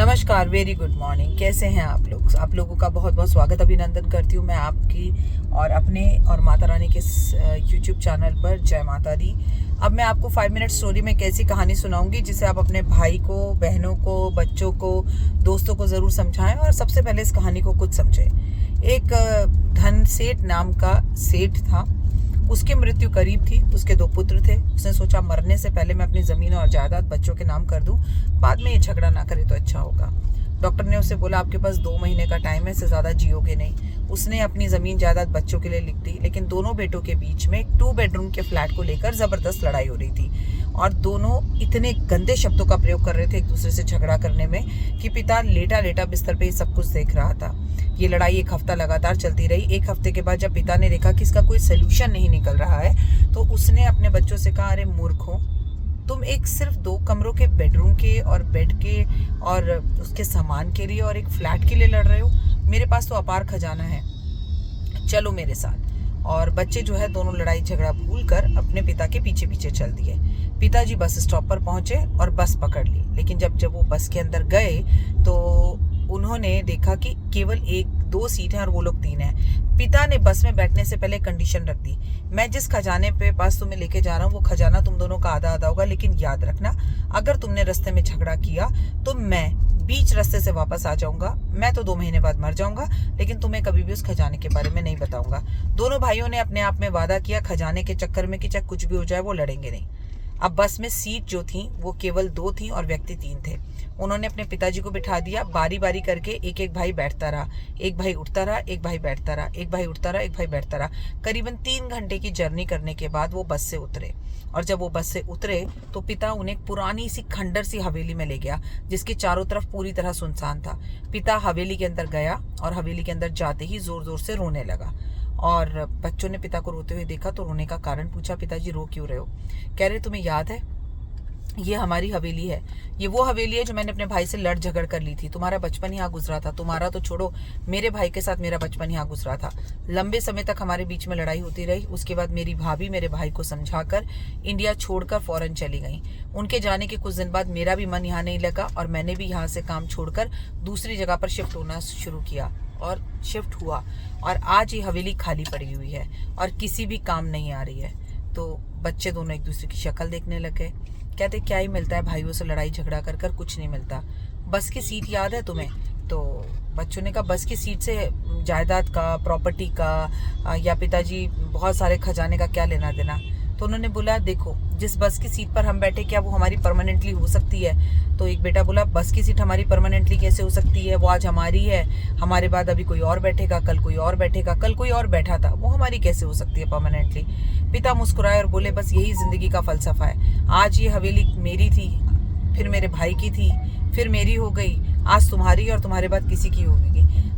नमस्कार, very good morning. कैसे हैं आप लोग? आप लोगों का बहुत बहुत स्वागत अभिनंदन करती हूँ मैं आपकी और अपने और माता रानी के यूट्यूब चैनल पर। जय माता दी। अब मैं आपको 5 मिनट स्टोरी में कैसी कहानी सुनाऊंगी जिसे आप अपने भाई को, बहनों को, बच्चों को, दोस्तों को ज़रूर समझाएं। और सबसे पहले इस कहानी को खुद समझें। एक धन सेठ नाम का सेठ था। उसकी मृत्यु करीब थी। उसके 2 पुत्र थे। उसने सोचा मरने से पहले मैं अपनी ज़मीन और जायदाद बच्चों के नाम कर दूं, बाद में ये झगड़ा ना करे तो अच्छा होगा। डॉक्टर ने उसे बोला आपके पास 2 महीने का टाइम है, इससे ज़्यादा जियोगे नहीं। उसने अपनी ज़मीन जायदाद बच्चों के लिए लिख दी, लेकिन दोनों बेटों के बीच में 2 बेडरूम के फ्लैट को लेकर ज़बरदस्त लड़ाई हो रही थी और दोनों इतने गंदे शब्दों का प्रयोग कर रहे थे एक दूसरे से झगड़ा करने में कि पिता लेटा लेटा बिस्तर पे सब कुछ देख रहा था। ये लड़ाई 1 हफ्ता लगातार चलती रही। 1 हफ्ते के बाद जब पिता ने देखा कि इसका कोई सोल्यूशन नहीं निकल रहा है तो उसने अपने बच्चों से कहा, अरे मूर्खों, तुम एक सिर्फ 2 कमरों के बेडरूम के और बेड के और उसके सामान के लिए और एक फ्लैट के लिए लड़ रहे हो। मेरे पास तो अपार खजाना है, चलो मेरे साथ। और बच्चे जो है दोनों लड़ाई झगड़ा भूल कर अपने पिता के पीछे पीछे चल दिए। पिताजी बस स्टॉप पर पहुंचे और बस पकड़ ली, लेकिन जब वो बस के अंदर गए तो उन्होंने देखा कि केवल 1-2 सीट हैं और वो लोग 3 हैं। पिता ने बस में बैठने से पहले कंडीशन रख दी, मैं जिस खजाने पे पास तुम्हें लेके जा रहा हूँ वो खजाना तुम दोनों का आधा आधा होगा, लेकिन याद रखना अगर तुमने रास्ते में झगड़ा किया तो मैं बीच रास्ते से वापस आ जाऊंगा। मैं तो 2 महीने बाद मर जाऊंगा, लेकिन तुम्हें कभी भी उस खजाने के बारे में नहीं बताऊंगा। दोनों भाइयों ने अपने आप में वादा किया खजाने के चक्कर में कि चाहे कुछ भी हो जाए वो लड़ेंगे नहीं। अब बस में सीट जो थी वो केवल 2 थी और व्यक्ति 3 थे। उन्होंने अपने पिताजी को बिठा दिया। बारी बारी करके एक एक भाई बैठता रहा, एक भाई उठता रहा, एक भाई बैठता रहा, एक भाई उठता रहा, एक भाई बैठता रहा। करीबन 3 घंटे की जर्नी करने के बाद वो बस से उतरे। और जब वो बस से उतरे तो पिता उन्हें एक पुरानी सी खंडर सी हवेली में ले गया जिसके चारों तरफ पूरी तरह सुनसान था। पिता हवेली के अंदर गया और हवेली के अंदर जाते ही जोर जोर से रोने लगा। और बच्चों ने पिता को रोते हुए देखा तो रोने का कारण पूछा, पिताजी रो क्यों रहे हो? कह रहे तुम्हें याद है ये हमारी हवेली है, ये वो हवेली है जो मैंने अपने भाई से लड़ झगड़ कर ली थी। तुम्हारा बचपन यहाँ गुजरा था, तुम्हारा तो छोड़ो, मेरे भाई के साथ मेरा बचपन यहाँ गुजरा था। लंबे समय तक हमारे बीच में लड़ाई होती रही। उसके बाद मेरी भाभी मेरे भाई को समझाकर इंडिया छोड़कर फॉरेन चली गई। उनके जाने के कुछ दिन बाद मेरा भी मन यहाँ नहीं लगा और मैंने भी यहाँ से काम छोड़कर दूसरी जगह पर शिफ्ट होना शुरू किया और शिफ्ट हुआ। और आज ये हवेली खाली पड़ी हुई है और किसी भी काम नहीं आ रही है। तो बच्चे दोनों एक दूसरे की शक्ल देखने लगे। कहते क्या ही मिलता है भाइयों से लड़ाई झगड़ा कर कर, कुछ नहीं मिलता। बस की सीट याद है तुम्हें? तो बच्चों ने कहा बस की सीट से जायदाद का, प्रॉपर्टी का या पिताजी बहुत सारे खजाने का क्या लेना देना? तो उन्होंने बोला देखो, जिस बस की सीट पर हम बैठे क्या वो हमारी परमानेंटली हो सकती है? तो एक बेटा बोला बस की सीट हमारी परमानेंटली कैसे हो सकती है? वो आज हमारी है, हमारे बाद अभी कोई और बैठेगा, कल कोई और बैठेगा, कल कोई और बैठा था, वो हमारी कैसे हो सकती है परमानेंटली? पिता मुस्कुराए और बोले बस यही जिंदगी का फलसफा है। आज ये हवेली मेरी थी, फिर मेरे भाई की थी, फिर मेरी हो गई, आज तुम्हारी और तुम्हारे बाद किसी की होगी।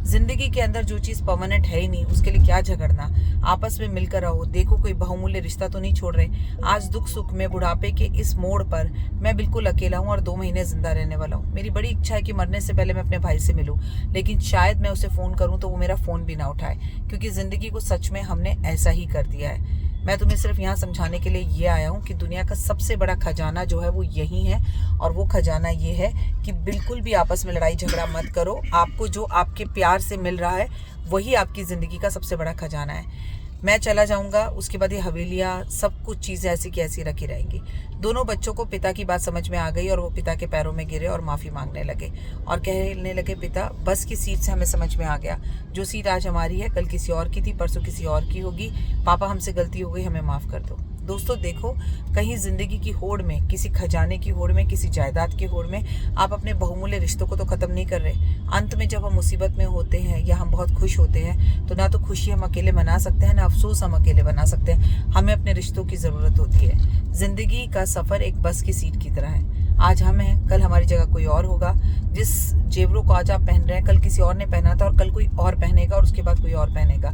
जिंदगी के अंदर जो चीज परमानेंट है ही नहीं उसके लिए क्या झगड़ना? आपस में मिलकर रहो। देखो कोई बहुमूल्य रिश्ता तो नहीं छोड़ रहे। आज दुख सुख में बुढ़ापे के इस मोड़ पर मैं बिल्कुल अकेला हूँ और 2 महीने जिंदा रहने वाला हूँ। मेरी बड़ी इच्छा है कि मरने से पहले मैं अपने भाई से मिलूं, लेकिन शायद मैं उसे फोन करूं तो वो मेरा फोन भी ना उठाए, क्योंकि जिंदगी को सच में हमने ऐसा ही कर दिया है। मैं तुम्हें सिर्फ यहाँ समझाने के लिए ये आया हूँ कि दुनिया का सबसे बड़ा खजाना जो है वो यही है। और वो खजाना ये है कि बिल्कुल भी आपस में लड़ाई झगड़ा मत करो। आपको जो आपके प्यार से मिल रहा है वही आपकी ज़िंदगी का सबसे बड़ा खजाना है। मैं चला जाऊंगा, उसके बाद ये हवेलियाँ सब कुछ चीज़ें ऐसी की ऐसी रखी रहेंगी। दोनों बच्चों को पिता की बात समझ में आ गई और वो पिता के पैरों में गिरे और माफ़ी मांगने लगे और कहने लगे पिता बस की सीट से हमें समझ में आ गया, जो सीट आज हमारी है कल किसी और की थी, परसों किसी और की होगी। पापा हमसे गलती हो गई, हमें माफ़ कर दो। दोस्तों देखो, कहीं जिंदगी की होड़ में, किसी खजाने की होड़ में, किसी जायदाद की होड़ में आप अपने बहुमूल्य रिश्तों को तो खत्म नहीं कर रहे। अंत में जब हम मुसीबत में होते हैं या हम बहुत खुश होते हैं तो ना तो खुशी हम अकेले मना सकते हैं, ना अफसोस हम अकेले बना सकते हैं। हमें अपने रिश्तों की ज़रूरत होती है। जिंदगी का सफ़र एक बस की सीट की तरह है। आज हम हैं, कल हमारी जगह कोई और होगा। जिस जेवरों को आज आप पहन रहे हैं कल किसी और ने पहना था और कल कोई और पहनेगा और उसके बाद कोई और पहनेगा।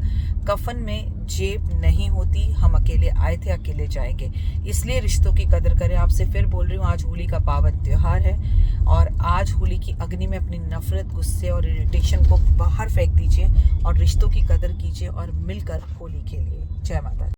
कफन में जेब नहीं होती, हम अकेले आए थे, अकेले जाएंगे। इसलिए रिश्तों की कदर करें। आपसे फिर बोल रही हूँ, आज होली का पावन त्योहार है और आज होली की अग्नि में अपनी नफरत, गुस्से और इरिटेशन को बाहर फेंक दीजिए और रिश्तों की कदर कीजिए और मिलकर होली खेलिए। जय माता दी।